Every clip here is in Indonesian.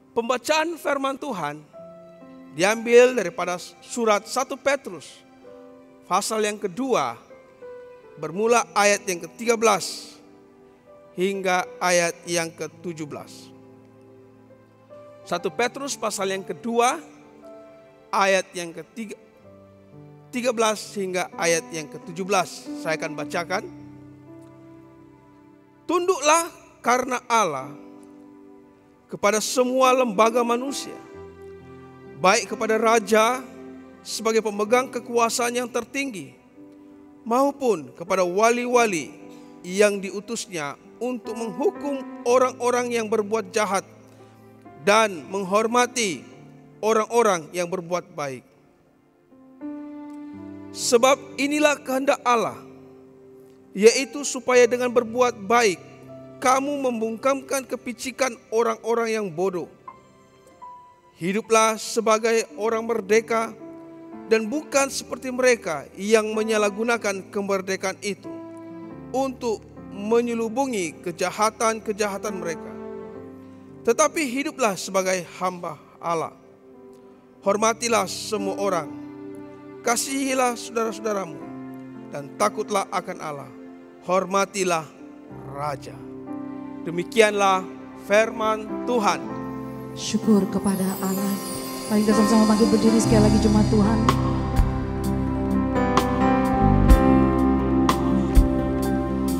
Pembacaan firman Tuhan diambil daripada surat 1 Petrus pasal yang kedua, bermula ayat yang ke-13 hingga ayat yang ke-17. 1 Petrus pasal yang kedua, ayat yang ke-13 hingga ayat yang ke-17. Saya akan bacakan. Tunduklah karena Allah kepada semua lembaga manusia, baik kepada raja sebagai pemegang kekuasaan yang tertinggi, maupun kepada wali-wali yang diutusnya untuk menghukum orang-orang yang berbuat jahat dan menghormati orang-orang yang berbuat baik. Sebab inilah kehendak Allah, yaitu supaya dengan berbuat baik kamu membungkamkan kepicikan orang-orang yang bodoh. Hiduplah sebagai orang merdeka dan bukan seperti mereka yang menyalahgunakan kemerdekaan itu untuk menyelubungi kejahatan-kejahatan mereka. Tetapi hiduplah sebagai hamba Allah. Hormatilah semua orang, kasihilah saudara-saudaramu, dan takutlah akan Allah. Hormatilah raja. Demikianlah firman Tuhan. Syukur kepada Allah. Mari kita sama-sama bangkit berdiri sekali lagi jemaat Tuhan.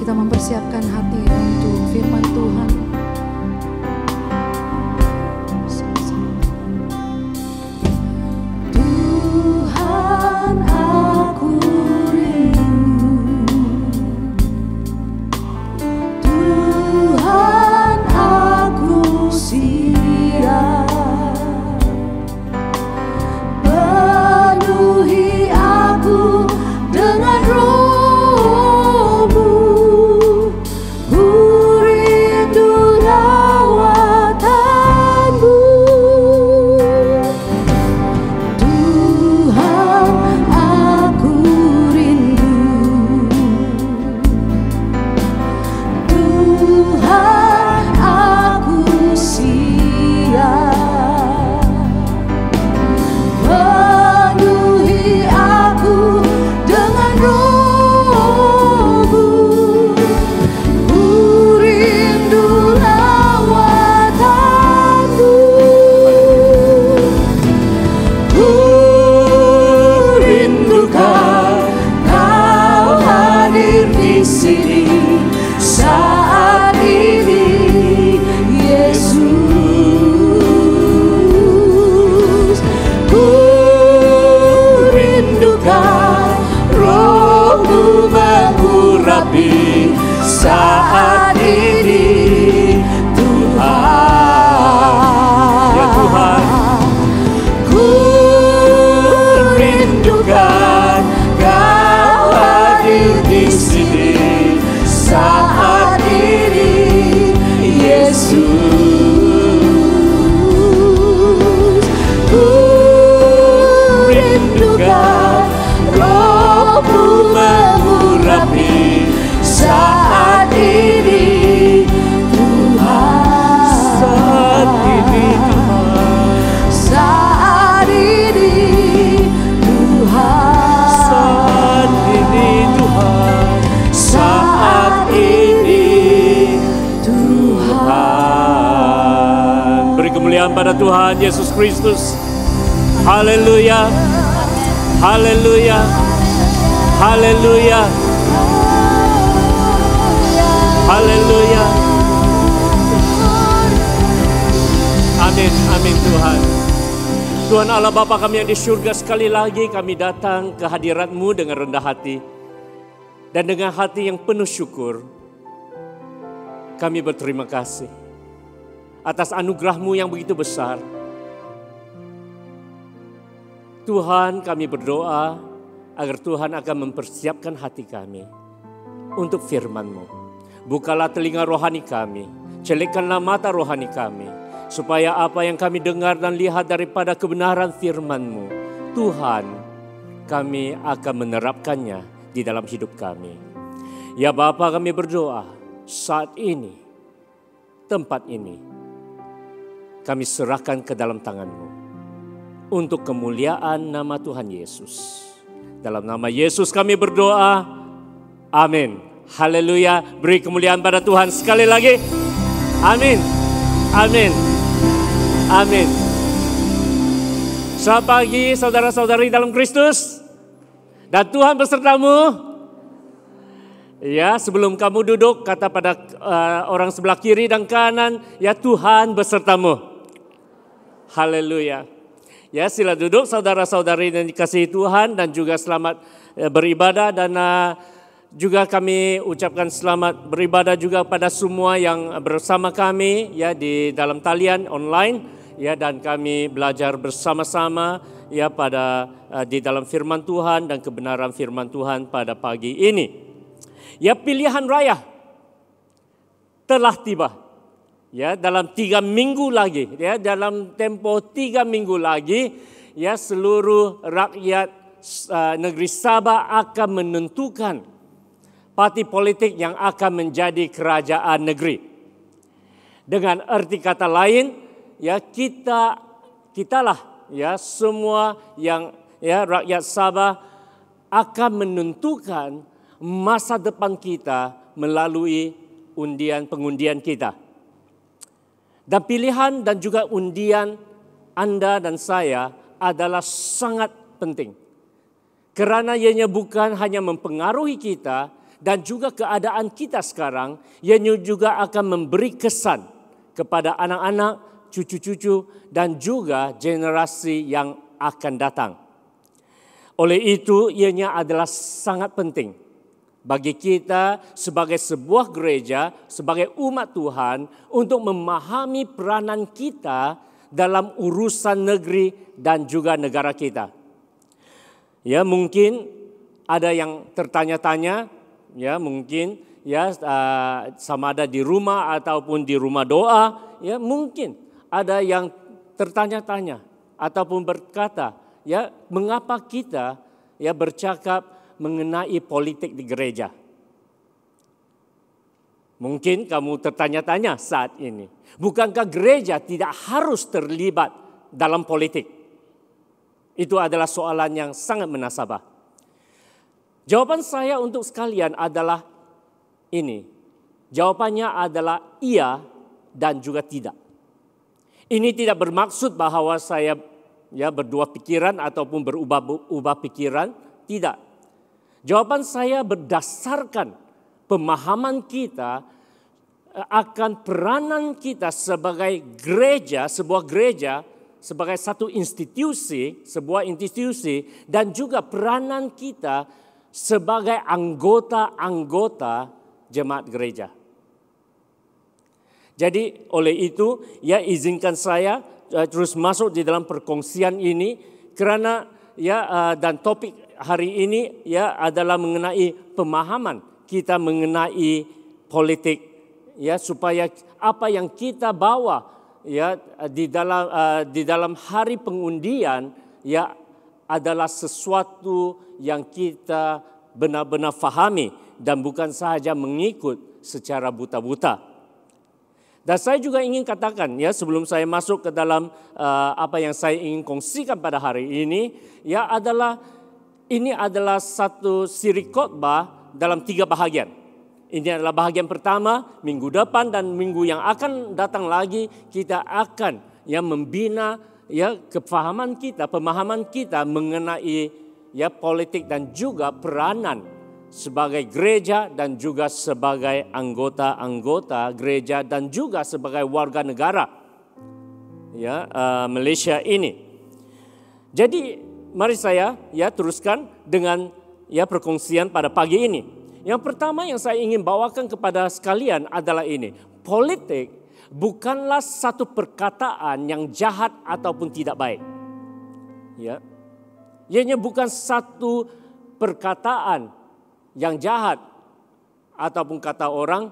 Kita mempersiapkan hati untuk firman Tuhan. Tuhan, aku rindu. Tuhan, aku siap. Penuhi aku dengan roh-Mu. Ku rindu rawatan-Mu. Tuhan, aku rindu. Tuhan, aku siap. Penuhi aku dengan roh-Mu. Ku rindu lawatan-Mu. Ku rindukan Kau hadir di sini saat ini, Yesus. Ku rindukan Roh-Mu mengurapi saat ini, Tuhan. Ya Tuhan. Ku rindukan Kau hadir di sini saat ini, Yesus. Ku rindukan Roh-Mu mengurapi saat ini, Tuhan. Saat ini Tuhan. Saat ini, Tuhan. Saat ini Tuhan. Saat ini, Tuhan. Beri kemuliaan pada Tuhan Yesus Kristus. Haleluya. Haleluya. Haleluya. Haleluya. Amin. Amin Tuhan. Tuhan Allah Bapa kami yang di surga, sekali lagi kami datang ke hadirat-Mu dengan rendah hati. Dan dengan hati yang penuh syukur, kami berterima kasih atas anugerah-Mu yang begitu besar. Tuhan, kami berdoa agar Tuhan akan mempersiapkan hati kami untuk firman-Mu. Bukalah telinga rohani kami, celikkanlah mata rohani kami, supaya apa yang kami dengar dan lihat daripada kebenaran firman-Mu, Tuhan, kami akan menerapkannya di dalam hidup kami. Ya Bapa, kami berdoa saat ini, tempat ini, kami serahkan ke dalam tangan-Mu. Untuk kemuliaan nama Tuhan Yesus. Dalam nama Yesus kami berdoa. Amin. Haleluya. Beri kemuliaan pada Tuhan sekali lagi. Amin. Amin. Amin. Selamat pagi saudara-saudari dalam Kristus. Dan Tuhan besertamu. Ya, sebelum kamu duduk, kata pada orang sebelah kiri dan kanan, ya Tuhan besertamu. Haleluya. Ya, sila duduk saudara-saudari yang dikasihi Tuhan, dan juga selamat beribadah, dan juga kami ucapkan selamat beribadah juga pada semua yang bersama kami ya di dalam talian online ya, dan kami belajar bersama-sama ya pada di dalam firman Tuhan dan kebenaran firman Tuhan pada pagi ini. Ya, pilihan raya telah tiba. Ya, dalam 3 minggu lagi, ya dalam tempo 3 minggu lagi, ya seluruh rakyat negeri Sabah akan menentukan parti politik yang akan menjadi kerajaan negeri. Dengan arti kata lain, ya kitalah ya semua yang ya rakyat Sabah akan menentukan masa depan kita melalui pengundian kita. Dan pilihan dan juga undian Anda dan saya adalah sangat penting. Karena ianya bukan hanya mempengaruhi kita dan juga keadaan kita sekarang, ianya juga akan memberi kesan kepada anak-anak, cucu-cucu dan juga generasi yang akan datang. Oleh itu ianya adalah sangat penting bagi kita sebagai sebuah gereja, sebagai umat Tuhan untuk memahami peranan kita dalam urusan negeri dan juga negara kita. Ya, mungkin ada yang tertanya-tanya, ya mungkin ya sama ada di rumah ataupun di rumah doa, ya mungkin ada yang tertanya-tanya ataupun berkata, ya mengapa kita ya bercakap mengenai politik di gereja. Mungkin kamu tertanya-tanya saat ini, bukankah gereja tidak harus terlibat dalam politik? Itu adalah soalan yang sangat menasabah. Jawaban saya untuk sekalian adalah ini. Jawabannya adalah iya dan juga tidak. Ini tidak bermaksud bahwa saya ya berdua pikiran ataupun berubah pikiran, tidak. Jawaban saya berdasarkan pemahaman kita akan peranan kita sebagai gereja, sebuah gereja, sebagai satu institusi, sebuah institusi, dan juga peranan kita sebagai anggota-anggota jemaat gereja. Jadi oleh itu, ya izinkan saya terus masuk di dalam perkongsian ini, karena ya dan topik hari ini ya adalah mengenai pemahaman kita mengenai politik, ya supaya apa yang kita bawa ya di dalam hari pengundian ya adalah sesuatu yang kita benar-benar fahami dan bukan sahaja mengikut secara buta-buta. Dan saya juga ingin katakan ya sebelum saya masuk ke dalam apa yang saya ingin kongsikan pada hari ini, ya ini adalah satu siri khotbah dalam 3 bahagian. Ini adalah bahagian pertama, minggu depan dan minggu yang akan datang lagi kita akan ya membina ya kefahaman kita, pemahaman kita mengenai ya politik dan juga peranan sebagai gereja dan juga sebagai anggota-anggota gereja dan juga sebagai warga negara ya Malaysia ini. Jadi mari saya ya teruskan dengan ya perkongsian pada pagi ini. Yang pertama yang saya ingin bawakan kepada sekalian adalah ini. Politik bukanlah satu perkataan yang jahat ataupun tidak baik. Ya. Ianya bukan satu perkataan yang jahat ataupun kata orang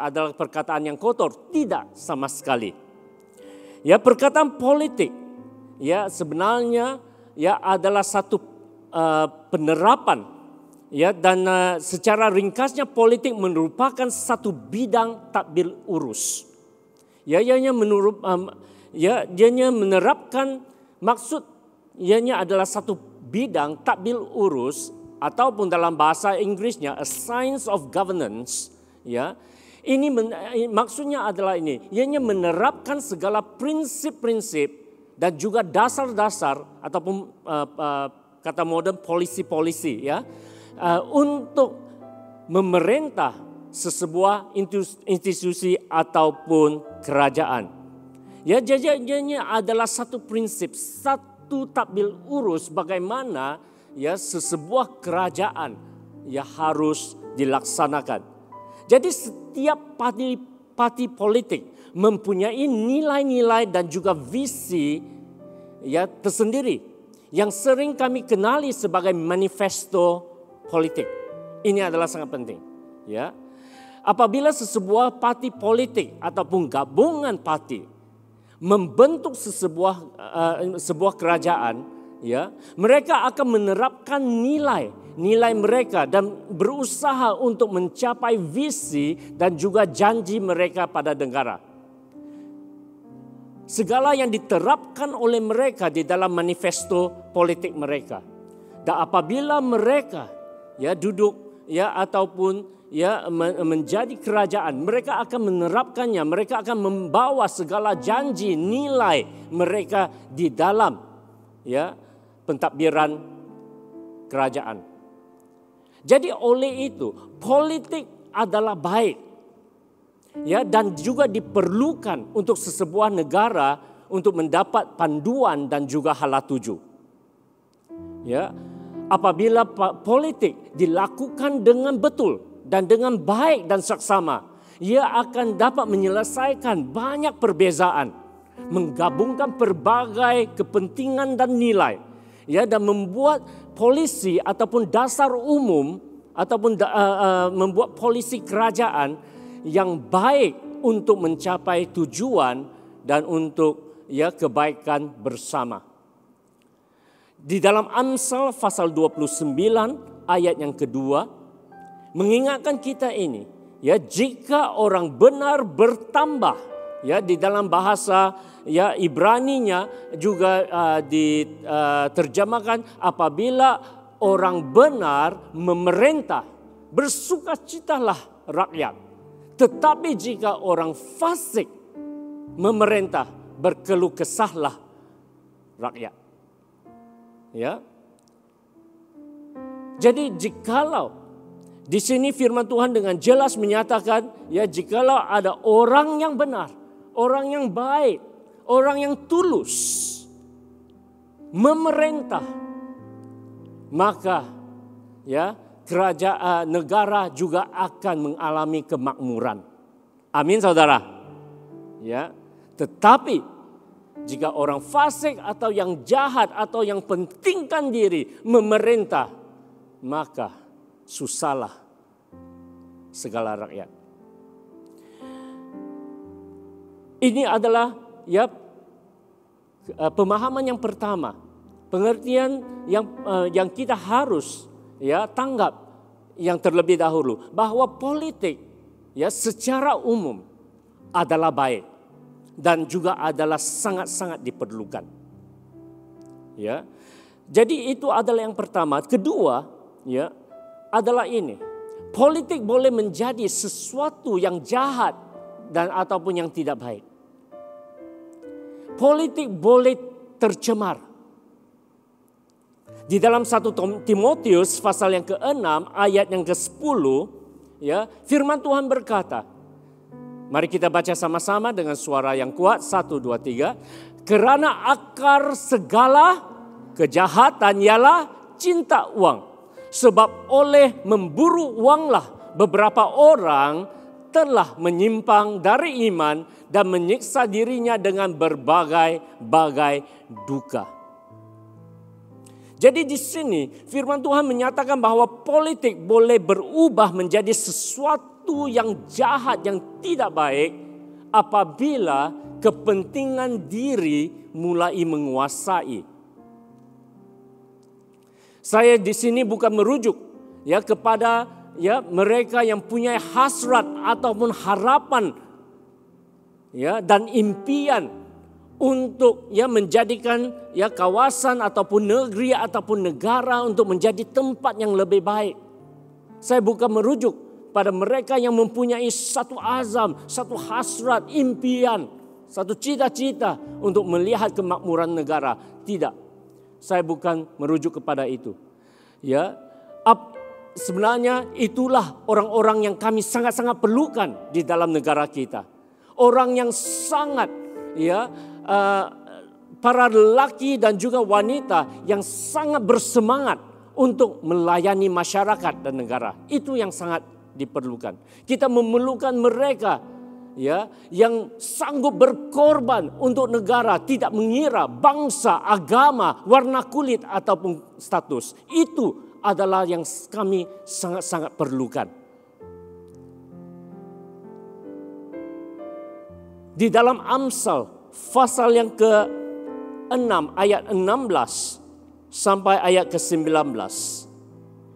adalah perkataan yang kotor. Tidak sama sekali. Ya, perkataan politik ya sebenarnya ya adalah satu penerapan ya dan secara ringkasnya politik merupakan satu bidang tadbir urus. Ya ianya ya dianya menerapkan maksud ianya adalah satu bidang takbil urus ataupun dalam bahasa Inggrisnya a science of governance, ya. Ini maksudnya adalah ini, ianya menerapkan segala prinsip-prinsip dan juga dasar-dasar ataupun kata modern polisi-polisi, ya, untuk memerintah sesebuah institusi ataupun kerajaan. Ya, jadinya adalah satu prinsip, satu takbil urus bagaimana ya sesebuah kerajaan ya harus dilaksanakan. Jadi setiap parti politik mempunyai nilai-nilai dan juga visi ya tersendiri yang sering kami kenali sebagai manifesto politik. Ini adalah sangat penting, ya. Apabila sesebuah parti politik ataupun gabungan parti membentuk sebuah kerajaan, ya, mereka akan menerapkan nilai mereka dan berusaha untuk mencapai visi dan juga janji mereka pada negara. Segala yang diterapkan oleh mereka di dalam manifesto politik mereka. Dan apabila mereka ya duduk ya ataupun ya menjadi kerajaan, mereka akan menerapkannya, mereka akan membawa segala janji nilai mereka di dalam ya pentadbiran kerajaan. Jadi oleh itu politik adalah baik, ya, dan juga diperlukan untuk sesebuah negara untuk mendapat panduan dan juga hala tuju. Ya, apabila politik dilakukan dengan betul dan dengan baik dan saksama, ia akan dapat menyelesaikan banyak perbezaan, menggabungkan berbagai kepentingan dan nilai, ya, dan membuat polisi ataupun dasar umum ataupun membuat polisi kerajaan yang baik untuk mencapai tujuan dan untuk ya kebaikan bersama. Di dalam Amsal pasal 29 ayat yang kedua mengingatkan kita ini, ya, jika orang benar bertambah, ya, di dalam bahasa ya Ibraninya juga diterjemahkan apabila orang benar memerintah, bersukacitalah rakyat. Tetapi jika orang fasik memerintah, berkeluh kesahlah rakyat. Ya. Jadi jikalau di sini firman Tuhan dengan jelas menyatakan, ya, jikalau ada orang yang benar, orang yang baik, orang yang tulus memerintah, maka ya kerajaan negara juga akan mengalami kemakmuran. Amin, saudara. Ya, tetapi jika orang fasik atau yang jahat atau yang pentingkan diri memerintah, maka susahlah segala rakyat. Ini adalah ya pemahaman yang pertama, pengertian yang kita harus ya tanggap yang terlebih dahulu, bahwa politik ya secara umum adalah baik dan juga adalah sangat-sangat diperlukan. Ya. Jadi itu adalah yang pertama. Kedua, ya, adalah ini. Politik boleh menjadi sesuatu yang jahat dan ataupun yang tidak baik. Politik boleh tercemar. Di dalam 1 Timotius pasal yang ke-6 ayat yang ke-10, ya, firman Tuhan berkata, mari kita baca sama-sama dengan suara yang kuat. 1, 2, 3. Kerana akar segala kejahatan ialah cinta uang. Sebab oleh memburu uanglah beberapa orang telah menyimpang dari iman dan menyiksa dirinya dengan berbagai-bagai duka. Jadi di sini firman Tuhan menyatakan bahwa politik boleh berubah menjadi sesuatu yang jahat, yang tidak baik apabila kepentingan diri mulai menguasai. Saya di sini bukan merujuk ya kepada ya mereka yang punya hasrat ataupun harapan ya dan impian untuk menjadikan kawasan ataupun negeri ataupun negara untuk menjadi tempat yang lebih baik. Saya bukan merujuk pada mereka yang mempunyai satu azam, satu hasrat, impian, satu cita-cita untuk melihat kemakmuran negara. Tidak. Saya bukan merujuk kepada itu. Sebenarnya itulah orang-orang yang kami sangat-sangat perlukan di dalam negara kita. Orang yang sangat para lelaki dan juga wanita yang sangat bersemangat untuk melayani masyarakat dan negara. Itu yang sangat diperlukan. Kita memerlukan mereka yang sanggup berkorban untuk negara, tidak mengira bangsa, agama, warna kulit ataupun status. Itu adalah yang kami sangat-sangat perlukan. Di dalam Amsal pasal yang ke-6 ayat 16 sampai ayat ke-19.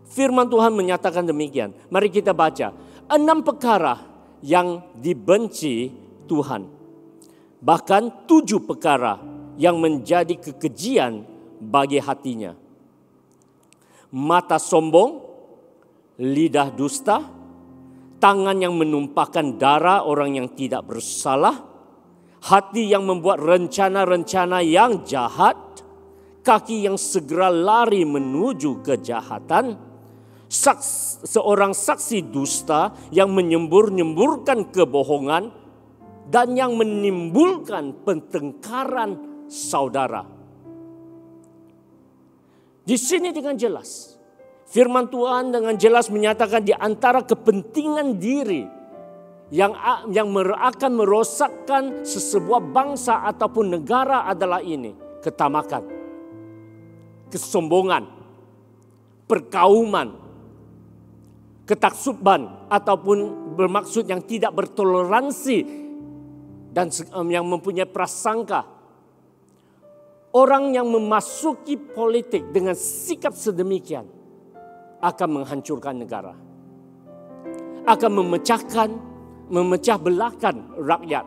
Firman Tuhan menyatakan demikian. Mari kita baca. 6 perkara yang dibenci Tuhan. Bahkan 7 perkara yang menjadi kekejian bagi hatinya. Mata sombong, lidah dusta, tangan yang menumpahkan darah orang yang tidak bersalah, hati yang membuat rencana-rencana yang jahat, kaki yang segera lari menuju kejahatan, seorang saksi dusta yang menyembur-nyemburkan kebohongan dan yang menimbulkan pertengkaran saudara. Di sini dengan jelas, firman Tuhan dengan jelas menyatakan di antara kepentingan diri yang akan merosakkan sesebuah bangsa ataupun negara adalah ini, ketamakan, kesombongan, perkauman, ketaksuban ataupun bermaksud yang tidak bertoleransi dan yang mempunyai prasangka. Orang yang memasuki politik dengan sikap sedemikian akan menghancurkan negara, akan memecah belahkan rakyat,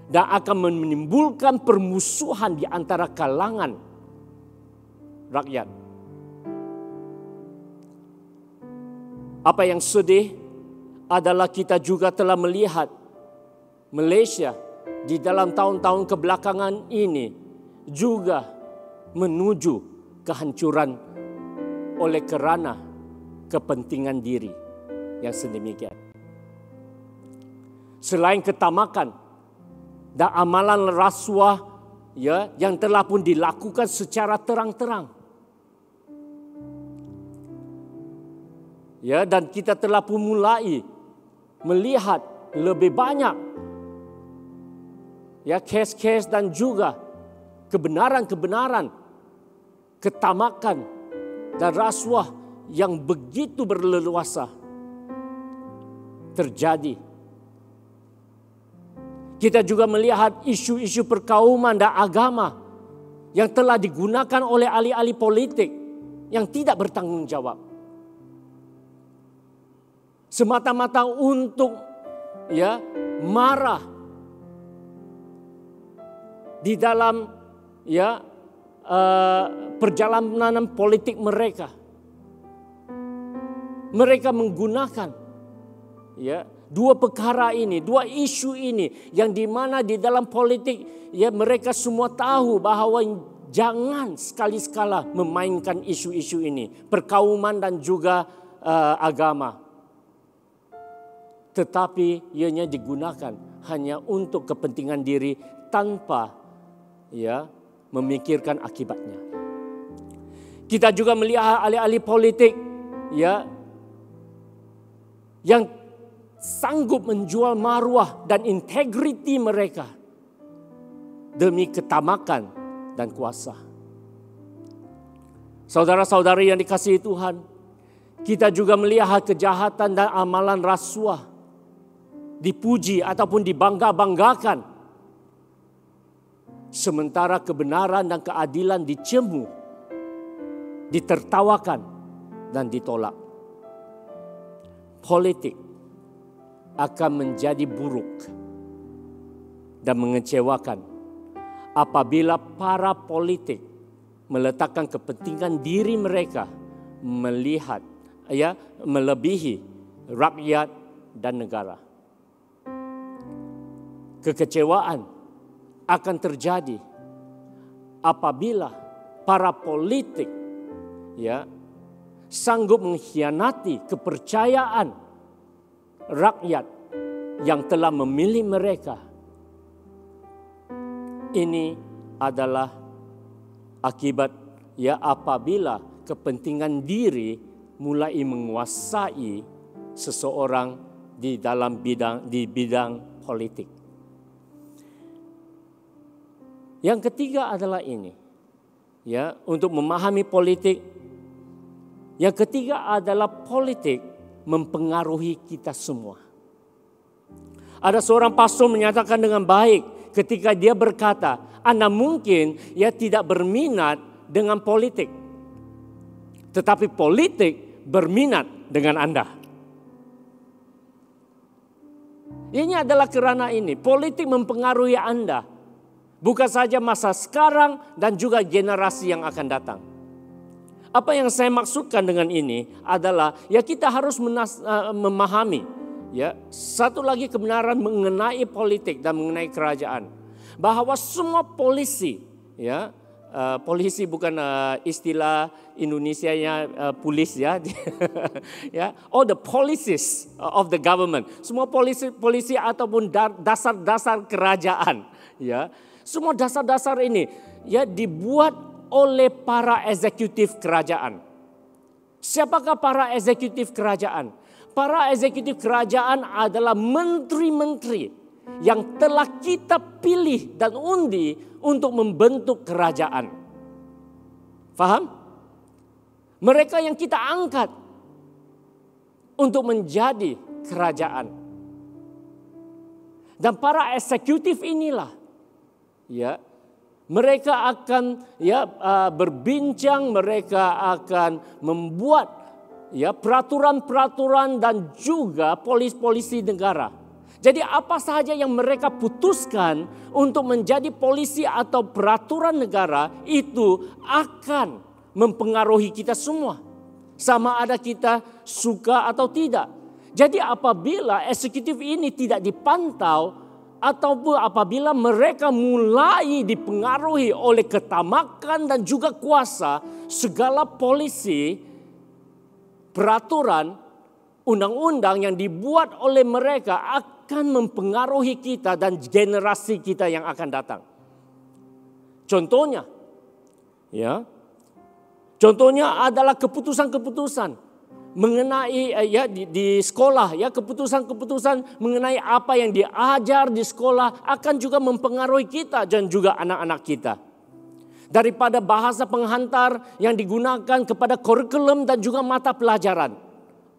dan akan menimbulkan permusuhan di antara kalangan rakyat. Apa yang sedih adalah kita juga telah melihat Malaysia di dalam tahun-tahun kebelakangan ini juga menuju kehancuran oleh kerana kepentingan diri yang sedemikian. Selain ketamakan dan amalan rasuah yang telah pun dilakukan secara terang-terang. Dan kita telah pun mulai melihat lebih banyak kes-kes dan juga kebenaran-kebenaran, ketamakan dan rasuah yang begitu berleluasa terjadi. Kita juga melihat isu-isu perkauman dan agama yang telah digunakan oleh ahli-ahli politik yang tidak bertanggung jawab. Semata-mata untuk marah di dalam perjalanan politik mereka. Mereka menggunakan dua perkara ini, dua isu ini yang di mana di dalam politik mereka semua tahu bahawa jangan sekali-sekala memainkan isu-isu ini, perkauman dan juga agama. Tetapi ianya digunakan hanya untuk kepentingan diri tanpa memikirkan akibatnya. Kita juga melihat ahli-ahli politik yang sanggup menjual maruah dan integriti mereka demi ketamakan dan kuasa. Saudara-saudari yang dikasihi Tuhan, kita juga melihat kejahatan dan amalan rasuah dipuji ataupun dibangga-banggakan, sementara kebenaran dan keadilan dicemu, ditertawakan dan ditolak. Politik akan menjadi buruk dan mengecewakan apabila para politik meletakkan kepentingan diri mereka melebihi rakyat dan negara. Kekecewaan akan terjadi apabila para politik sanggup mengkhianati kepercayaan rakyat yang telah memilih mereka. Ini adalah akibat apabila kepentingan diri mulai menguasai seseorang di bidang politik. Yang ketiga adalah ini, untuk memahami politik. Yang ketiga adalah politik mempengaruhi kita semua. Ada seorang pastor menyatakan dengan baik ketika dia berkata, Anda mungkin tidak berminat dengan politik, tetapi politik berminat dengan Anda. Ini adalah kerana ini, politik mempengaruhi Anda. Bukan saja masa sekarang dan juga generasi yang akan datang. Apa yang saya maksudkan dengan ini adalah kita harus memahami satu lagi kebenaran mengenai politik dan mengenai kerajaan. Bahwa semua polisi, polisi bukan istilah Indonesianya polis all the policies of the government. Semua polisi ataupun dasar-dasar kerajaan, semua dasar-dasar ini dibuat oleh para eksekutif kerajaan. Siapakah para eksekutif kerajaan? Para eksekutif kerajaan adalah menteri-menteri yang telah kita pilih dan undi untuk membentuk kerajaan. Faham? Mereka yang kita angkat untuk menjadi kerajaan. Dan para eksekutif inilah mereka akan berbincang, mereka akan membuat peraturan-peraturan dan juga polisi negara. Jadi apa sahaja yang mereka putuskan untuk menjadi polisi atau peraturan negara itu akan mempengaruhi kita semua. Sama ada kita suka atau tidak. Jadi apabila eksekutif ini tidak dipantau ataupun apabila mereka mulai dipengaruhi oleh ketamakan dan juga kuasa, segala polisi, peraturan, undang-undang yang dibuat oleh mereka akan mempengaruhi kita dan generasi kita yang akan datang. Contohnya, contohnya adalah keputusan-keputusan mengenai di sekolah, keputusan-keputusan mengenai apa yang diajar di sekolah akan juga mempengaruhi kita dan juga anak-anak kita. Daripada bahasa penghantar yang digunakan kepada kurikulum dan juga mata pelajaran,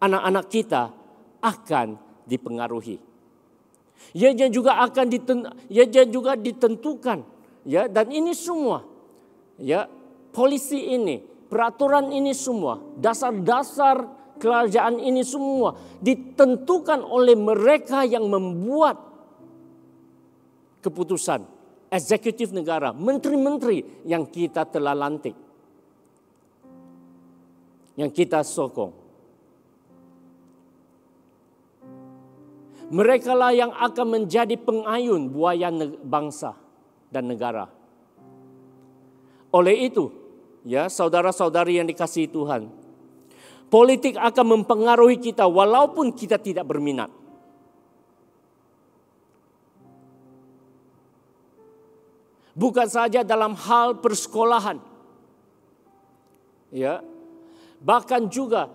anak-anak kita akan dipengaruhi. Ia juga akan ditentukan, dan ini semua, polisi ini, peraturan ini semua, dasar-dasar kerajaan ini semua ditentukan oleh mereka yang membuat keputusan, eksekutif negara, menteri-menteri yang kita telah lantik, yang kita sokong. Merekalah yang akan menjadi pengayun buaya bangsa dan negara. Oleh itu, saudara-saudari yang dikasihi Tuhan, politik akan mempengaruhi kita walaupun kita tidak berminat. Bukan saja dalam hal persekolahan, bahkan juga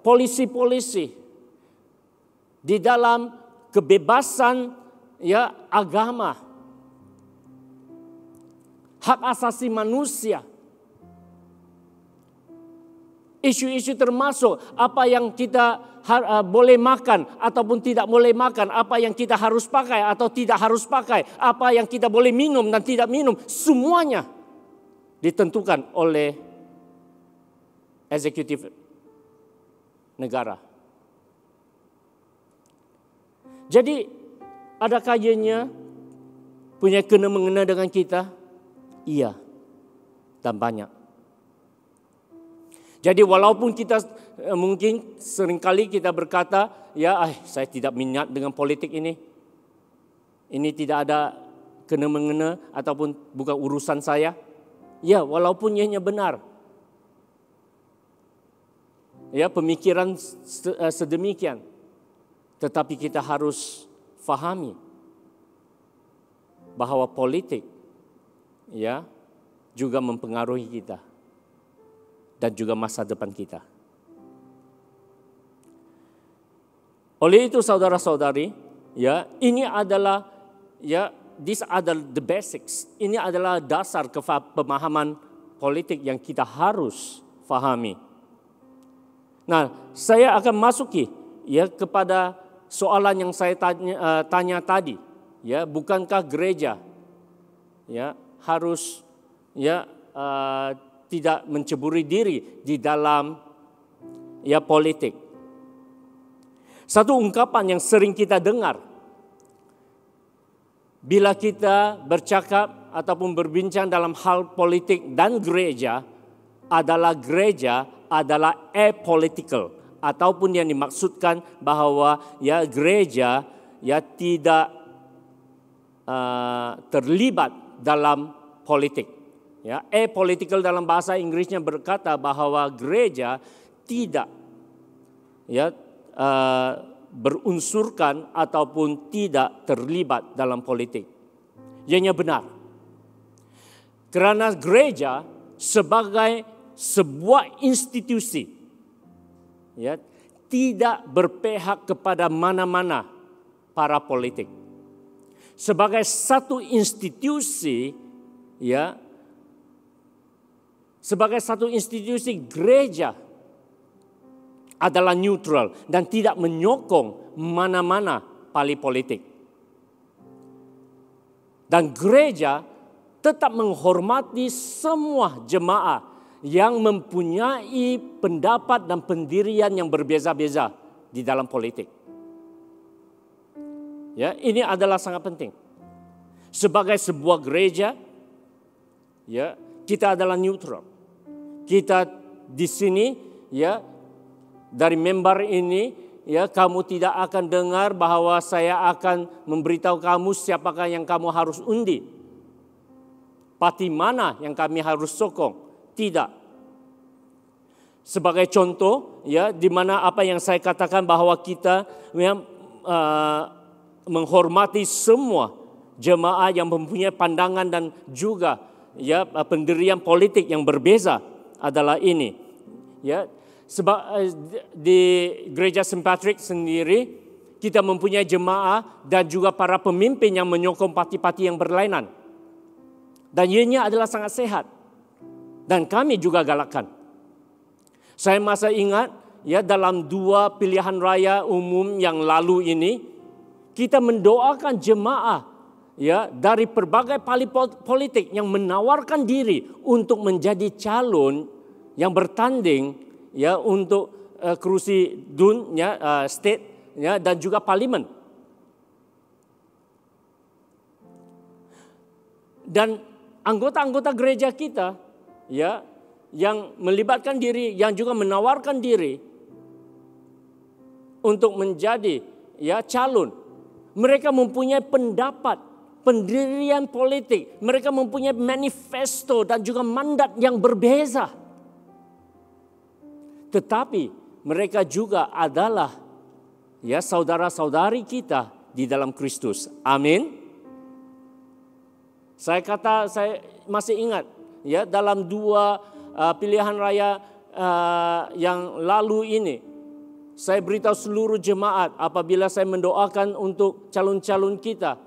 polisi-polisi di dalam kebebasan agama, hak asasi manusia. Isu-isu termasuk apa yang kita boleh makan ataupun tidak boleh makan, apa yang kita harus pakai atau tidak harus pakai, apa yang kita boleh minum dan tidak minum, semuanya ditentukan oleh eksekutif negara. Jadi ada kalanya punya kena-mengena dengan kita? Iya, dan banyak. Jadi walaupun kita mungkin seringkali kita berkata, saya tidak minat dengan politik ini. Ini tidak ada kena-mengena ataupun bukan urusan saya. Ya, walaupun ianya benar. Ya, pemikiran sedemikian. Tetapi kita harus fahami bahwa politik juga mempengaruhi kita dan juga masa depan kita. Oleh itu saudara-saudari, ini adalah these are the basics. Ini adalah dasar pemahaman politik yang kita harus fahami. Nah, saya akan masuki kepada soalan yang saya tanya tadi. Bukankah gereja harus tidak menceburi diri di dalam politik? Satu ungkapan yang sering kita dengar bila kita bercakap ataupun berbincang dalam hal politik dan gereja adalah apolitical, ataupun yang dimaksudkan bahwa gereja tidak terlibat dalam politik. Apolitical dalam bahasa Inggrisnya berkata bahwa gereja tidak berunsurkan ataupun tidak terlibat dalam politik. Ianya benar. Karena gereja sebagai sebuah institusi tidak berpihak kepada mana-mana para politik. Sebagai satu institusi gereja adalah neutral dan tidak menyokong mana-mana pali politik. Dan gereja tetap menghormati semua jemaat yang mempunyai pendapat dan pendirian yang berbeza-beza di dalam politik. Ini adalah sangat penting. Sebagai sebuah gereja, kita adalah neutral. Kita di sini dari member ini kamu tidak akan dengar bahwa saya akan memberitahu kamu siapakah yang kamu harus undi. Parti mana yang kami harus sokong. Tidak. Sebagai contoh di mana apa yang saya katakan bahwa kita menghormati semua jemaah yang mempunyai pandangan dan juga pendirian politik yang berbeza adalah ini. Sebab di Gereja St. Patrick sendiri kita mempunyai jemaah dan juga para pemimpin yang menyokong parti-parti yang berlainan. Dan ianya adalah sangat sehat. Dan kami juga galakkan. Saya masih ingat dalam 2 pilihan raya umum yang lalu ini kita mendoakan jemaah dari berbagai parti politik yang menawarkan diri untuk menjadi calon yang bertanding untuk kursi DUN state dan juga parlimen. Dan anggota-anggota gereja kita yang melibatkan diri, yang juga menawarkan diri untuk menjadi calon. Mereka mempunyai pendapat, pendirian politik, mereka mempunyai manifesto dan juga mandat yang berbeza. Tetapi mereka juga adalah saudara-saudari kita di dalam Kristus. Amin. Saya masih ingat dalam 2 pilihan raya yang lalu ini, saya beritahu seluruh jemaat apabila saya mendoakan untuk calon-calon kita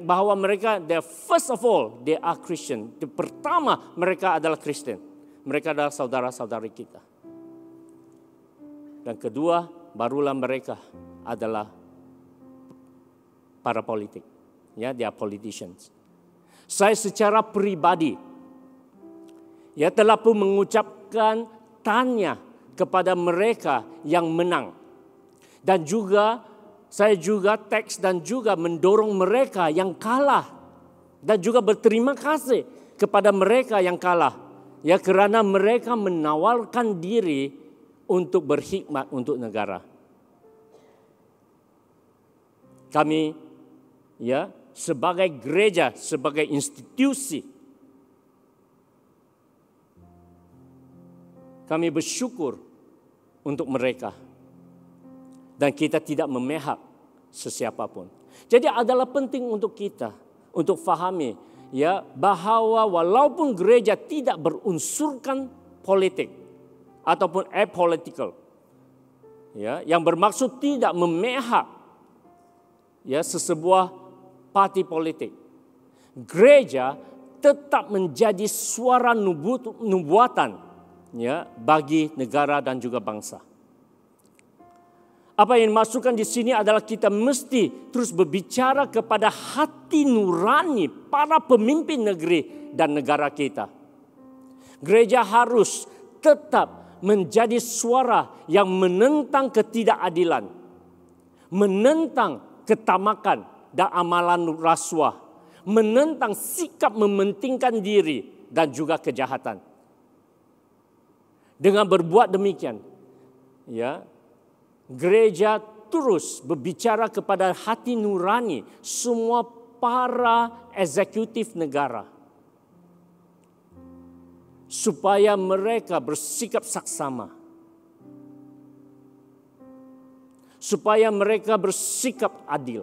bahwa mereka first of all they are Christian. Pertama mereka adalah Kristen. Mereka adalah saudara-saudari kita. Dan kedua, barulah mereka adalah para politik. They are politicians. Saya secara pribadi telah pun mengucapkan tanya kepada mereka yang menang. Dan juga saya juga teks dan juga mendorong mereka yang kalah dan juga berterima kasih kepada mereka yang kalah, ya, kerana mereka menawarkan diri untuk berkhidmat untuk negara. Kami, ya, sebagai gereja, sebagai institusi, kami bersyukur untuk mereka. Dan kita tidak memihak sesiapapun. Jadi adalah penting untuk kita untuk fahami, ya, bahawa walaupun gereja tidak berunsurkan politik ataupun apolitical, ya, yang bermaksud tidak memihak, ya, sesebuah parti politik, gereja tetap menjadi suara nubuatan, ya, bagi negara dan juga bangsa. Apa yang dimaksudkan di sini adalah kita mesti terus berbicara kepada hati nurani para pemimpin negeri dan negara kita. Gereja harus tetap menjadi suara yang menentang ketidakadilan, menentang ketamakan dan amalan rasuah, menentang sikap mementingkan diri dan juga kejahatan. Dengan berbuat demikian, ya, gereja terus berbicara kepada hati nurani semua para eksekutif negara, supaya mereka bersikap saksama, supaya mereka bersikap adil.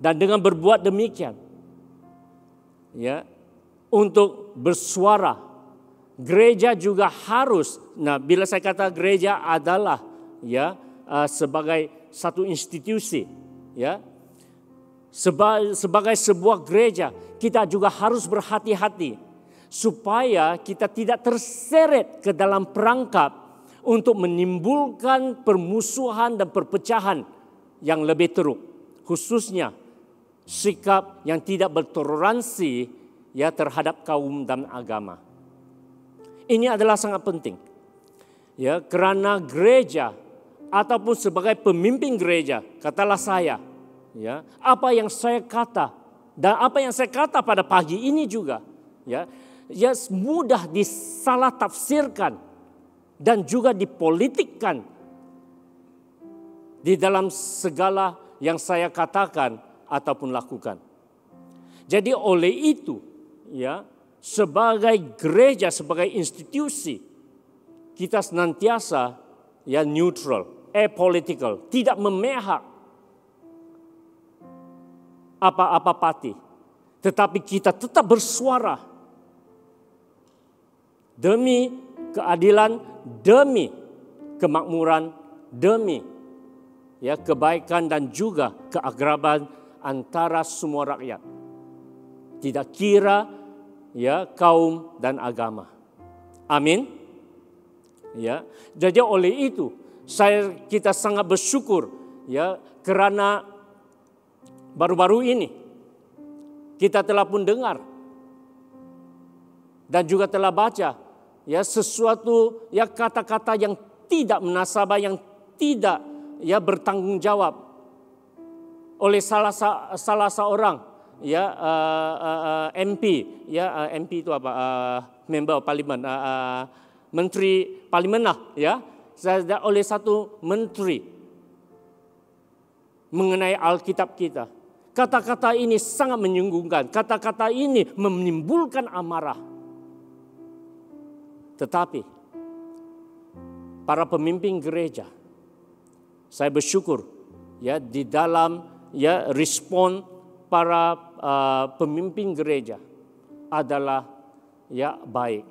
Dan dengan berbuat demikian, ya, untuk bersuara, gereja juga harus. Nah, bila saya kata gereja adalah, ya, sebagai satu institusi, ya, sebagai sebuah gereja, kita juga harus berhati-hati supaya kita tidak terseret ke dalam perangkap untuk menimbulkan permusuhan dan perpecahan yang lebih teruk, khususnya sikap yang tidak bertoleransi, ya, terhadap kaum dan agama. Ini adalah sangat penting, ya, kerana gereja ataupun sebagai pemimpin gereja, katalah saya, ya, apa yang saya kata dan apa yang saya kata pada pagi ini juga, ya, mudah disalah tafsirkan dan juga dipolitikkan di dalam segala yang saya katakan ataupun lakukan. Jadi oleh itu, ya, sebagai gereja, sebagai institusi, kita senantiasa, ya, neutral, apolitical, tidak memihak apa-apa parti, tetapi kita tetap bersuara demi keadilan, demi kemakmuran, demi, ya, kebaikan dan juga keakraban antara semua rakyat. Tidak kira, ya, kaum dan agama. Amin. Ya. Jadi oleh itu kita sangat bersyukur, ya, kerana baru-baru ini kita telah pun dengar dan juga telah baca, ya, sesuatu, ya, kata-kata yang tidak munasabah, yang tidak, ya, bertanggung jawab oleh salah seorang, ya, MP, ya, MP itu apa? Member parlimen, menteri parlimen lah, ya, oleh satu menteri mengenai Alkitab kita. Kata-kata ini sangat menyinggungkan. Kata-kata ini menimbulkan amarah. Tetapi para pemimpin gereja, saya bersyukur, ya, di dalam, ya, respon para pemimpin gereja adalah, ya, baik,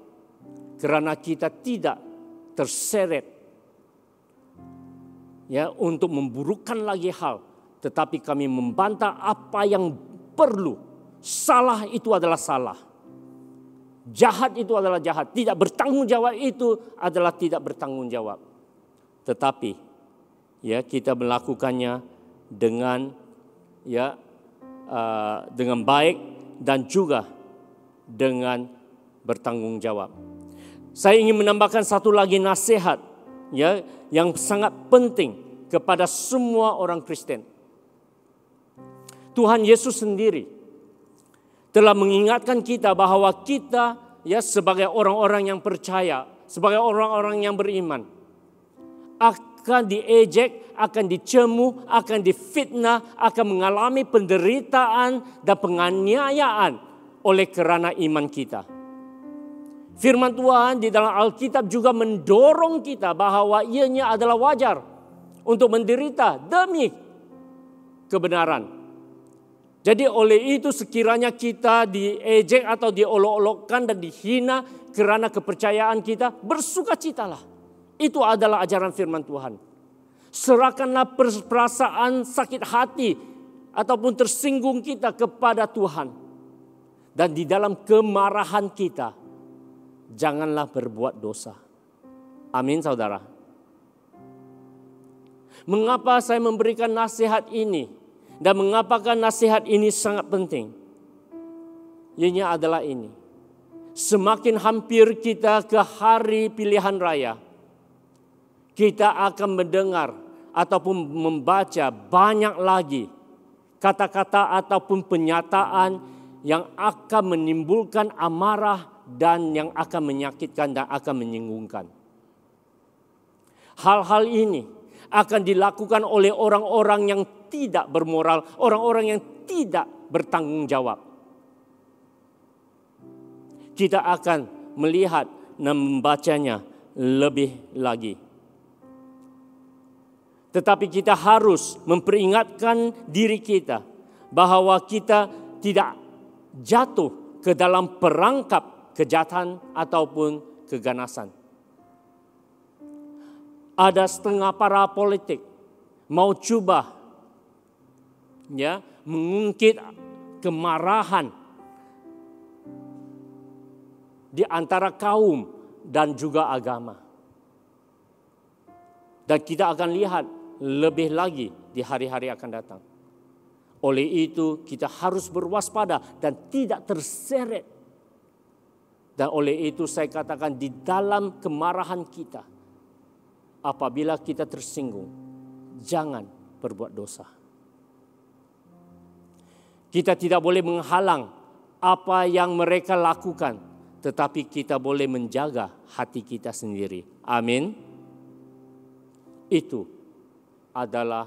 kerana kita tidak terseret, ya, untuk memburukkan lagi hal, tetapi kami membantah apa yang perlu. Salah itu adalah salah, jahat itu adalah jahat, tidak bertanggung jawab itu adalah tidak bertanggung jawab. Tetapi, ya, kita melakukannya dengan, ya, dengan baik dan juga dengan bertanggung jawab. Saya ingin menambahkan satu lagi nasihat, ya, yang sangat penting kepada semua orang Kristen. Tuhan Yesus sendiri telah mengingatkan kita bahwa kita sebagai orang-orang yang percaya, sebagai orang-orang yang beriman, akan diejek, akan dicemu, akan difitnah, akan mengalami penderitaan dan penganiayaan oleh kerana iman kita. Firman Tuhan di dalam Alkitab juga mendorong kita bahwa ianya adalah wajar untuk menderita demi kebenaran. Jadi oleh itu sekiranya kita diejek atau diolok-olokkan dan dihina kerana kepercayaan kita, bersukacitalah. Itu adalah ajaran firman Tuhan. Serahkanlah perasaan sakit hati ataupun tersinggung kita kepada Tuhan. Dan di dalam kemarahan kita, janganlah berbuat dosa. Amin, saudara. Mengapa saya memberikan nasihat ini? Dan mengapakah nasihat ini sangat penting? Ianya adalah ini. Semakin hampir kita ke hari pilihan raya, kita akan mendengar ataupun membaca banyak lagi kata-kata ataupun penyataan yang akan menimbulkan amarah dan yang akan menyakitkan dan akan menyinggungkan. Hal-hal ini akan dilakukan oleh orang-orang yang tidak bermoral, orang-orang yang tidak bertanggung jawab. Kita akan melihat dan membacanya lebih lagi. Tetapi kita harus memperingatkan diri kita bahwa kita tidak jatuh ke dalam perangkap kejahatan ataupun keganasan. Ada setengah para politik mau coba mengungkit kemarahan di antara kaum dan juga agama. Dan kita akan lihat lebih lagi di hari-hari akan datang. Oleh itu kita harus berwaspada dan tidak terseret. Dan oleh itu saya katakan di dalam kemarahan kita, apabila kita tersinggung, jangan berbuat dosa. Kita tidak boleh menghalang apa yang mereka lakukan, tetapi kita boleh menjaga hati kita sendiri. Amin. Itu adalah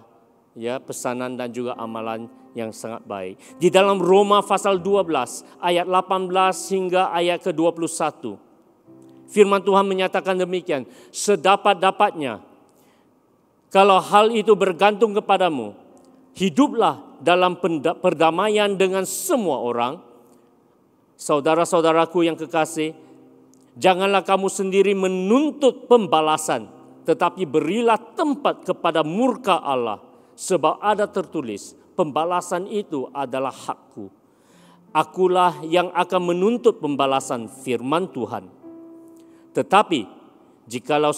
pesanan dan juga amalan yang sangat baik. Di dalam Roma pasal 12 ayat 18 hingga ayat ke-21. Firman Tuhan menyatakan demikian. Sedapat-dapatnya, kalau hal itu bergantung kepadamu, hiduplah dalam perdamaian dengan semua orang. Saudara-saudaraku yang kekasih, janganlah kamu sendiri menuntut pembalasan, tetapi berilah tempat kepada murka Allah. Sebab ada tertulis, pembalasan itu adalah hakku. Akulah yang akan menuntut pembalasan, firman Tuhan. Tetapi jikalau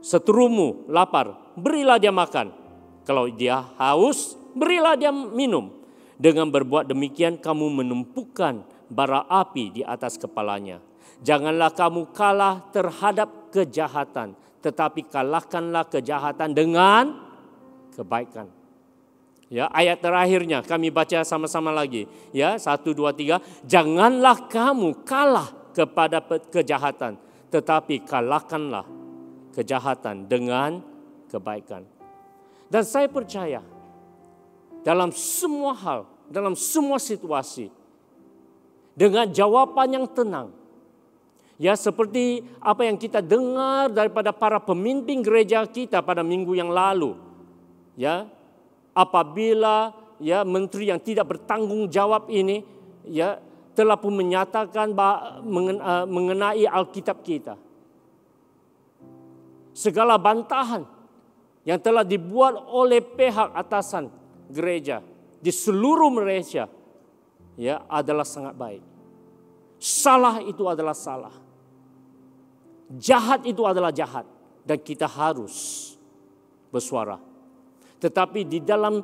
seterumu lapar, berilah dia makan. Kalau dia haus, berilah dia minum. Dengan berbuat demikian kamu menumpukan bara api di atas kepalanya. Janganlah kamu kalah terhadap kejahatan, tetapi kalahkanlah kejahatan dengan kebaikan. Ayat terakhirnya kami baca sama-sama lagi. 1, 2, 3. Janganlah kamu kalah kepada kejahatan, tetapi kalahkanlah kejahatan dengan kebaikan. Dan saya percaya dalam semua hal, dalam semua situasi, dengan jawaban yang tenang. Seperti apa yang kita dengar daripada para pemimpin gereja kita pada minggu yang lalu. Apabila menteri yang tidak bertanggung jawab ini telah pun menyatakan mengenai Alkitab kita. Segala bantahan yang telah dibuat oleh pihak atasan gereja di seluruh Malaysia adalah sangat baik. Salah itu adalah salah. Jahat itu adalah jahat dan kita harus bersuara. Tetapi di dalam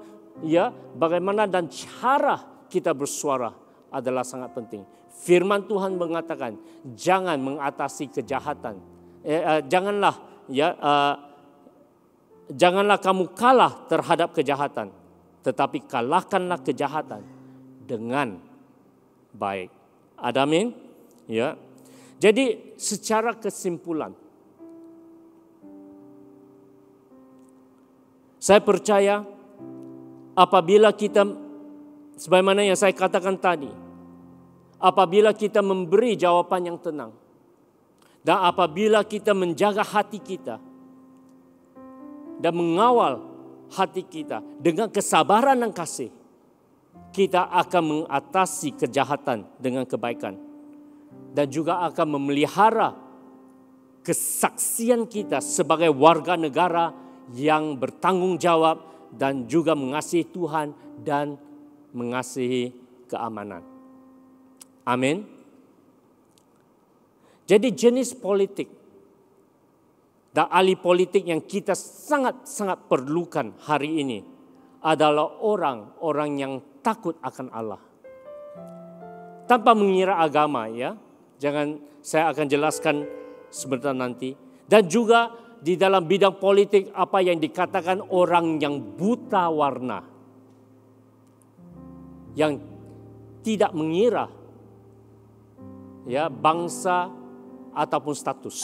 bagaimana dan cara kita bersuara adalah sangat penting. Firman Tuhan mengatakan jangan mengatasi kejahatan. Janganlah janganlah kamu kalah terhadap kejahatan, tetapi kalahkanlah kejahatan dengan baik. Amin. Ya. Jadi secara kesimpulan, saya percaya apabila kita, sebagaimana yang saya katakan tadi, apabila kita memberi jawaban yang tenang, dan apabila kita menjaga hati kita dan mengawal hati kita dengan kesabaran dan kasih, kita akan mengatasi kejahatan dengan kebaikan dan juga akan memelihara kesaksian kita sebagai warga negara yang bertanggung jawab dan juga mengasihi Tuhan dan mengasihi keamanan. Amin. Jadi jenis politik dan ahli politik yang kita sangat-sangat perlukan hari ini adalah orang-orang yang takut akan Allah. Tanpa mengira agama, ya. Jangan, saya akan jelaskan sebentar nanti. Dan juga di dalam bidang politik apa yang dikatakan orang yang buta warna. Yang tidak mengira, ya, bangsa ataupun status.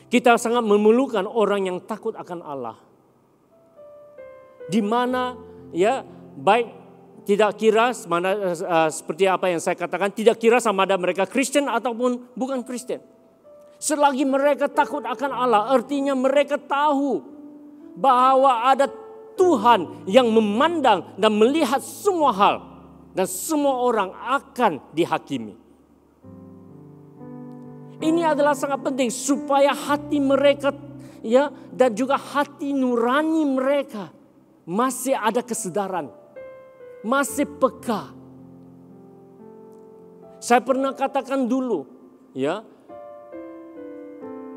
Kita sangat memerlukan orang yang takut akan Allah. Di mana, ya, baik tidak kira seperti apa yang saya katakan, tidak kira sama ada mereka Kristen ataupun bukan Kristen. Selagi mereka takut akan Allah, artinya mereka tahu bahwa ada Tuhan yang memandang dan melihat semua hal dan semua orang akan dihakimi. Ini adalah sangat penting supaya hati mereka, ya, dan juga hati nurani mereka masih ada kesadaran, masih peka. Saya pernah katakan dulu, ya,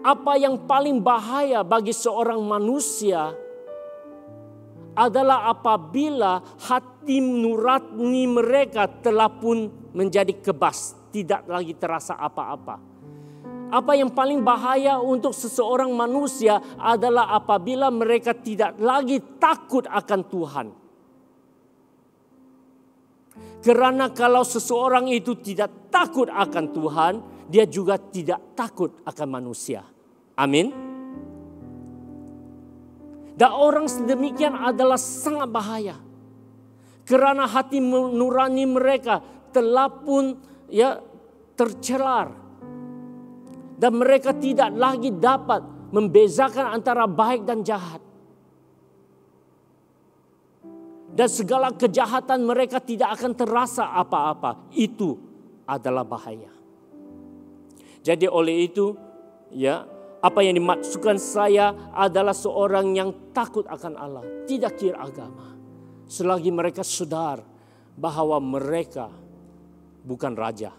apa yang paling bahaya bagi seorang manusia adalah apabila hati nurani mereka telah pun menjadi kebas, tidak lagi terasa apa-apa. Apa yang paling bahaya untuk seseorang manusia adalah apabila mereka tidak lagi takut akan Tuhan. Karena kalau seseorang itu tidak takut akan Tuhan, dia juga tidak takut akan manusia. Amin. Dan orang sedemikian adalah sangat bahaya. Karena hati nurani mereka telah pun, ya, tercelar. Dan mereka tidak lagi dapat membezakan antara baik dan jahat. Dan segala kejahatan mereka tidak akan terasa apa-apa. Itu adalah bahaya. Jadi oleh itu, ya, apa yang dimaksudkan saya adalah seorang yang takut akan Allah, tidak kira agama. Selagi mereka sadar bahwa mereka bukan raja.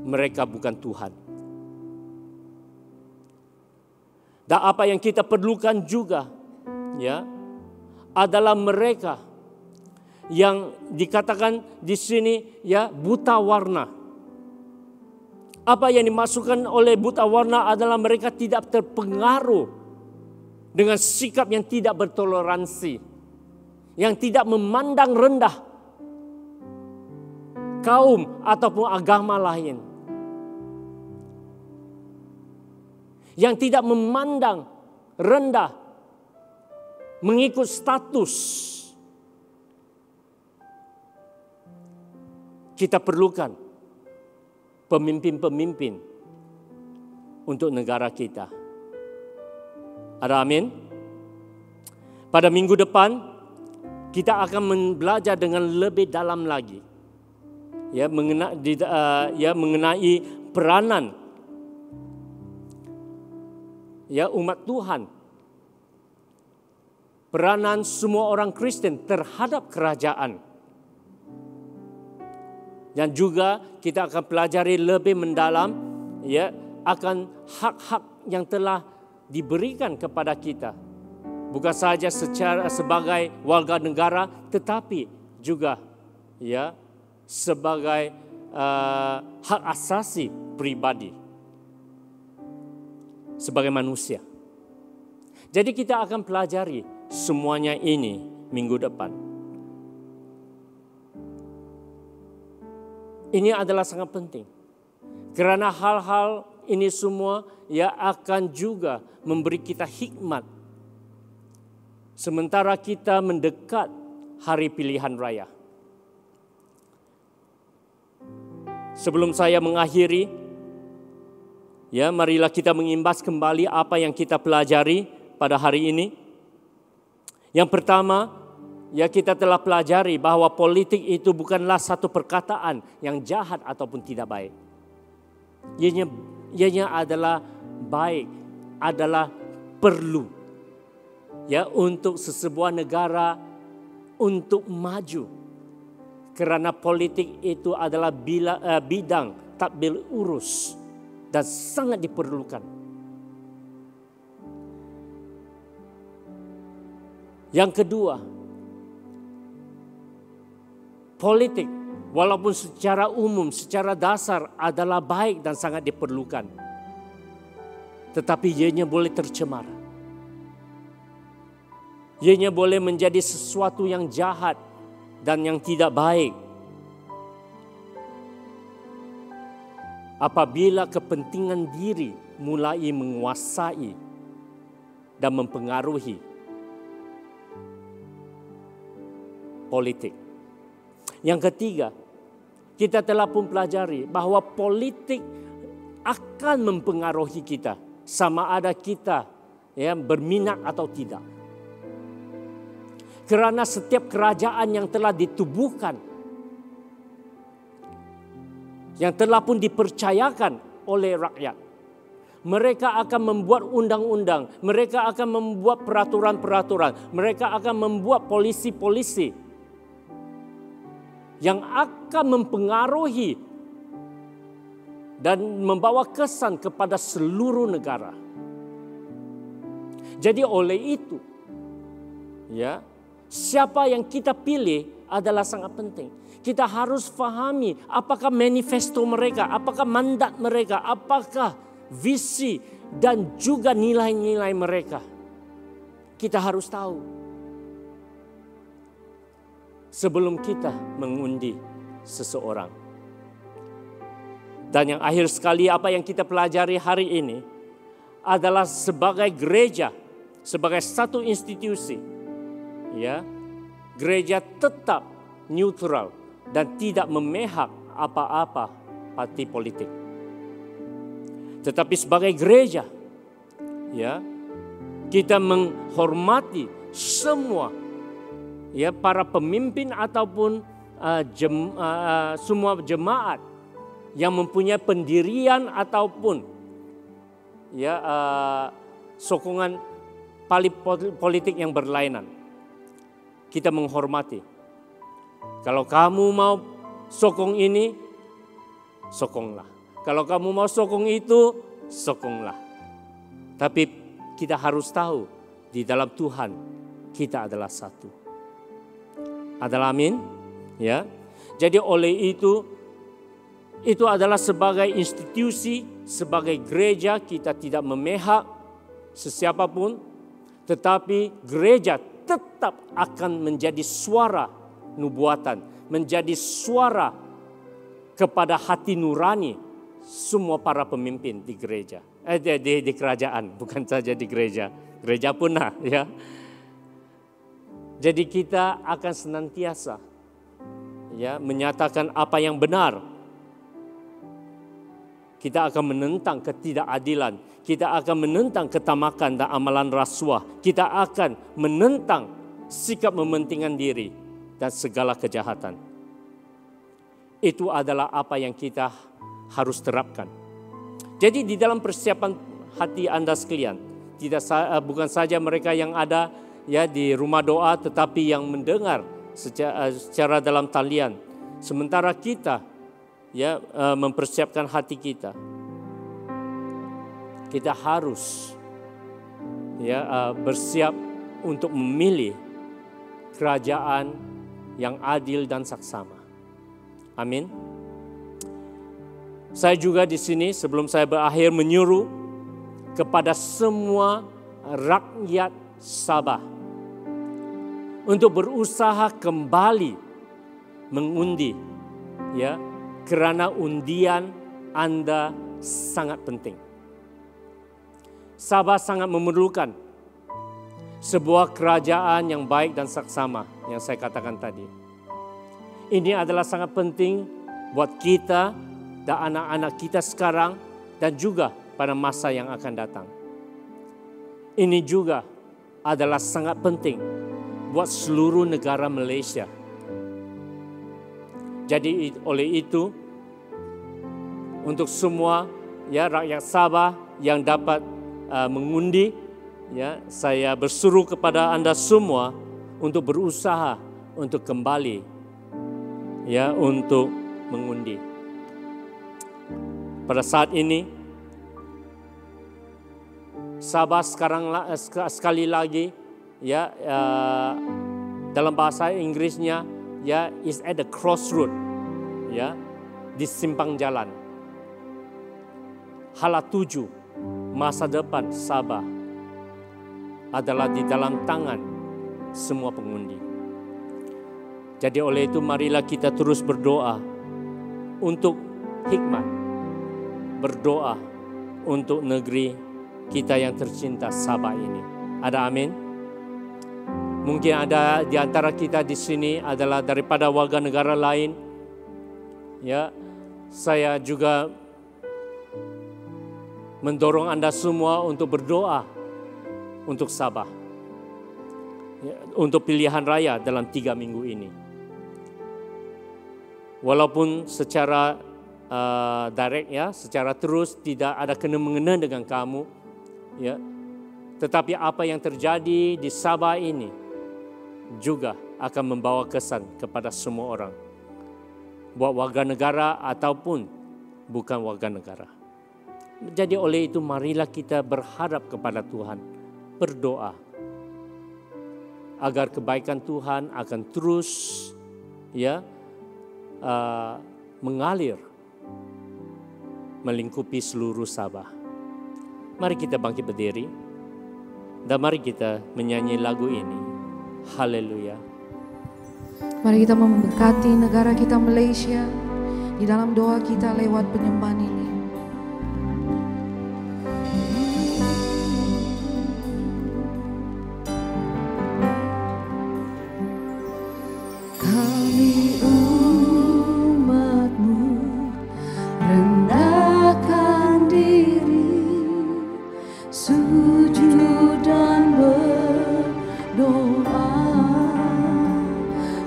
Mereka bukan Tuhan. Dan apa yang kita perlukan juga, ya, adalah mereka yang dikatakan di sini, ya, buta warna. Apa yang dimasukkan oleh buta warna adalah mereka tidak terpengaruh dengan sikap yang tidak bertoleransi, yang tidak memandang rendah kaum ataupun agama lain. Yang tidak memandang rendah, mengikut status. Kita perlukan pemimpin-pemimpin untuk negara kita. Ada amin? Pada minggu depan, kita akan belajar dengan lebih dalam lagi. Ya, mengenai peranan, ya, umat Tuhan, peranan semua orang Kristen terhadap kerajaan. Dan juga kita akan pelajari lebih mendalam, ya, akan hak-hak yang telah diberikan kepada kita. Bukan saja sebagai warga negara, tetapi juga, ya, sebagai hak asasi pribadi sebagai manusia. Jadi kita akan pelajari semuanya ini minggu depan. Ini adalah sangat penting. Karena hal-hal ini semua akan juga memberi kita hikmat. Sementara kita mendekat hari pilihan raya. Sebelum saya mengakhiri, marilah kita mengimbas kembali apa yang kita pelajari pada hari ini. Yang pertama, kita telah pelajari bahwa politik itu bukanlah satu perkataan yang jahat ataupun tidak baik. Ianya adalah baik, adalah perlu untuk sesebuah negara untuk maju. Karena politik itu adalah bidang tadbir urus dan sangat diperlukan. Yang kedua, politik walaupun secara umum, secara dasar adalah baik dan sangat diperlukan. Tetapi ianya boleh tercemar. Ianya boleh menjadi sesuatu yang jahat dan yang tidak baik. Apabila kepentingan diri mulai menguasai dan mempengaruhi politik. Yang ketiga, kita telah pun pelajari bahwa politik akan mempengaruhi kita, sama ada kita berminat atau tidak. Karena setiap kerajaan yang telah ditubuhkan, yang telah pun dipercayakan oleh rakyat, mereka akan membuat undang-undang, mereka akan membuat peraturan-peraturan, mereka akan membuat polisi-polisi yang akan mempengaruhi dan membawa kesan kepada seluruh negara. Jadi oleh itu, siapa yang kita pilih adalah sangat penting. Kita harus fahami apakah manifesto mereka, apakah mandat mereka, apakah visi dan juga nilai-nilai mereka. Kita harus tahu sebelum kita mengundi seseorang. Dan yang akhir sekali apa yang kita pelajari hari ini adalah sebagai gereja, sebagai satu institusi, gereja tetap neutral dan tidak memihak apa-apa parti politik. Tetapi sebagai gereja, kita menghormati semua para pemimpin ataupun semua jemaat yang mempunyai pendirian ataupun sokongan politik yang berlainan. Kita menghormati. Kalau kamu mau sokong ini, sokonglah. Kalau kamu mau sokong itu, sokonglah. Tapi kita harus tahu di dalam Tuhan kita adalah satu. Adalah amin? Jadi oleh itu adalah sebagai institusi, sebagai gereja kita tidak memihak sesiapapun, tetapi gereja tetap akan menjadi suara nubuatan, menjadi suara kepada hati nurani semua para pemimpin di gereja, di kerajaan, bukan saja di gereja, gereja pun Jadi kita akan senantiasa menyatakan apa yang benar. Kita akan menentang ketidakadilan, kita akan menentang ketamakan dan amalan rasuah, kita akan menentang sikap mementingkan diri dan segala kejahatan. Itu adalah apa yang kita harus terapkan. Jadi di dalam persiapan hati Anda sekalian, bukan saja mereka yang ada di rumah doa, tetapi yang mendengar secara dalam talian. Sementara kita mempersiapkan hati kita, kita harus bersiap untuk memilih kerajaan yang adil dan saksama. Amin. Saya juga di sini sebelum saya berakhir menyuruh kepada semua rakyat Sabah untuk berusaha kembali mengundi, ya, karena undian Anda sangat penting. Sabah sangat memerlukan sebuah kerajaan yang baik dan saksama yang saya katakan tadi. Ini adalah sangat penting buat kita dan anak-anak kita sekarang dan juga pada masa yang akan datang. Ini juga adalah sangat penting buat seluruh negara Malaysia. Jadi oleh itu, untuk semua ya rakyat Sabah yang dapat mengundi, ya, saya berseru kepada Anda semua untuk berusaha untuk kembali, ya, untuk mengundi. Pada saat ini Sabah sekali lagi, ya, dalam bahasa Inggrisnya, ya, is at the crossroad, ya, di simpang jalan. Hala tuju masa depan Sabah adalah di dalam tangan semua pengundi. Jadi oleh itu marilah kita terus berdoa untuk hikmat, berdoa untuk negeri kita yang tercinta Sabah ini. Ada amin? Mungkin ada di antara kita di sini adalah daripada warga negara lain. Ya, saya juga mendorong Anda semua untuk berdoa untuk Sabah, ya, untuk pilihan raya dalam 3 minggu ini. Walaupun secara direct, ya, secara terus tidak ada kena-mengena dengan kamu, ya, tetapi apa yang terjadi di Sabah ini juga akan membawa kesan kepada semua orang, buat warga negara ataupun bukan warga negara. Jadi oleh itu marilah kita berharap kepada Tuhan, berdoa agar kebaikan Tuhan akan terus, ya, mengalir melingkupi seluruh Sabah. Mari kita bangkit berdiri dan mari kita menyanyi lagu ini. Haleluya. Mari kita memberkati negara kita Malaysia di dalam doa kita lewat penyembahan ini. Kami umat-Mu rendahkan diri, sujud dan berdoa,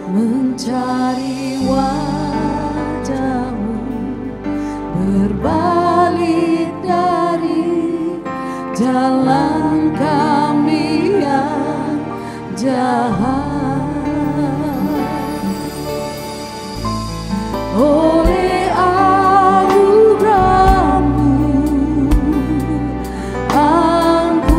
mencari wajah-Mu, berbalik dari jalan kami yang jahat. Oleh anugerah-Mu, ampunilah.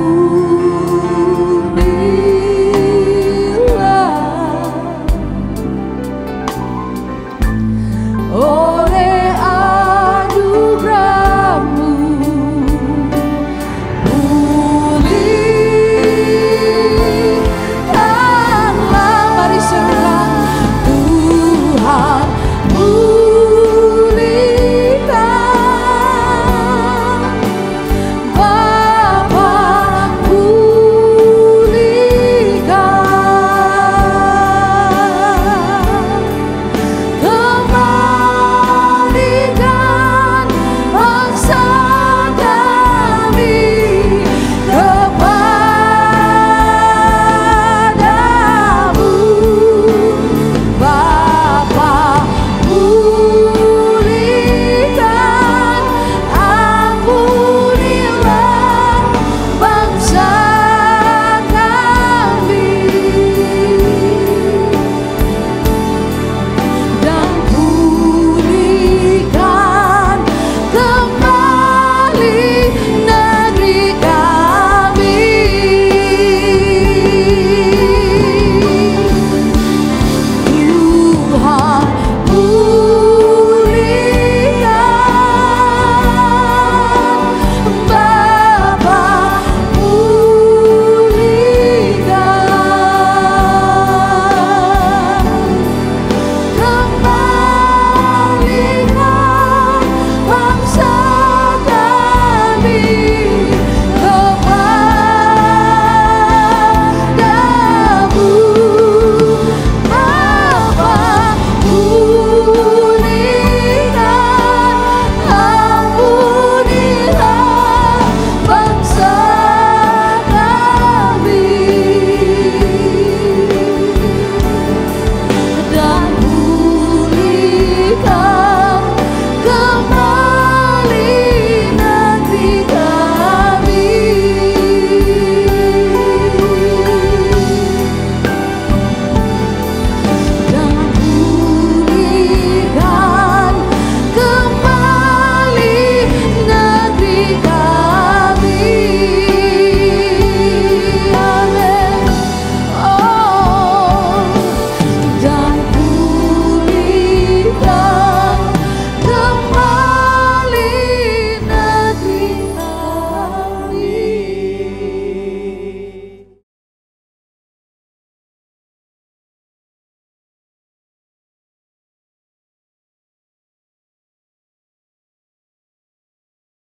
Oh,